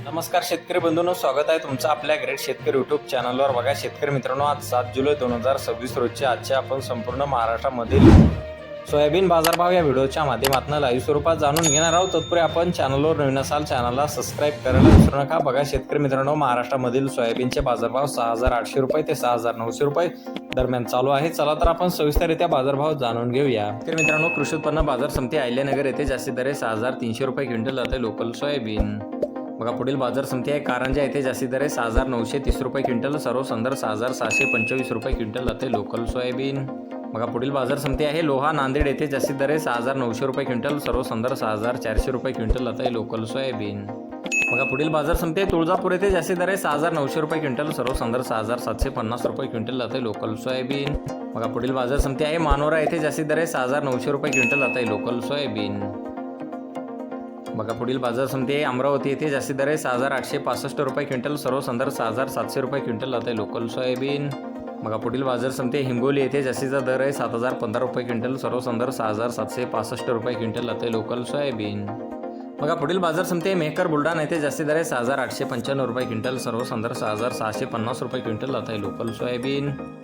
नमस्कार शेतकरी बंधूंनो, स्वागत आहे तुमचं आपल्या ग्रेट शेतकरी यूट्यूब चॅनलवर। बघा शेतकरी मित्रांनो, आज 7 जुलै 2026 रोजचे आजचे आपण संपूर्ण महाराष्ट्रामधील सोयाबीन बाजारभाव या व्हिडिओच्या माध्यमातून लाईव्ह स्वरूपात जाणून घेणार आहोत। तत्पूर्वी आपण चॅनलवर नवीन असाल चॅनलला सबस्क्राईब करायला विसरू नका। बघा शेतकरी मित्रांनो, महाराष्ट्रामधील सोयाबीनचे बाजारभाव 6800 रुपये ते 6900 रुपये दरम्यान चालू आहे। चला तर आपण सविस्तररित्या बाजारभाव जाणून घेऊया। शेतकरी मित्रांनो, कृषी उत्पन्न बाजार समिती अहिल्यानगर येथे जास्तीत दर 6300 रुपये क्विंटल जाते लोकल सोयाबीन। बघा पुढील बाजार समिती आहे कारंजा येथे जास्तीत दर 6930 रुपये क्विंटल, सर्व संदर्भ 6725 रुपये क्विंटल जाते लोकल सोयाबीन। बघा पुढील बाजार समिती आहे लोहा नांदेड येथे जास्तीत दर 6900 रुपये क्विंटल, सर्व संदर्भ 6400 रुपये क्विंटल जाते लोकल सोयाबीन। बघा पुढील बाजार समिती आहे तुळजापूर येथे जास्तीत दर 6900 रुपये क्विंटल, सर्व संदर्भ 6750 रुपये क्विंटल जाते लोकल सोयाबीन। बघा पुढील बाजार समिती आहे मानोरा येथे जास्तीत दर 6900 रुपये क्विंटल जाते लोकल सोयाबीन। बघा पुढील बाजार समिती आहे अमरावती येथे जास्तीत दर 6865 रुपये क्विंटल, सर्व संदर्भ 6700 रुपये क्विंटल जाते लोकल सोयाबीन। बघा पुढील बाजार समिती हिंगोली येथे जास्तीचा दर आहे 7015 रुपये क्विंटल, सर्व संदर्भ 6765 रुपये क्विंटल जाते लोकल सोयाबीन। बघा पुढील बाजार समिती मेहकर बुलढाणा येथे जास्तीत दर 6895 रुपये क्विंटल, सर्व संदर्भ 6650 रुपये क्विंटल जाते लोकल सोयाबीन।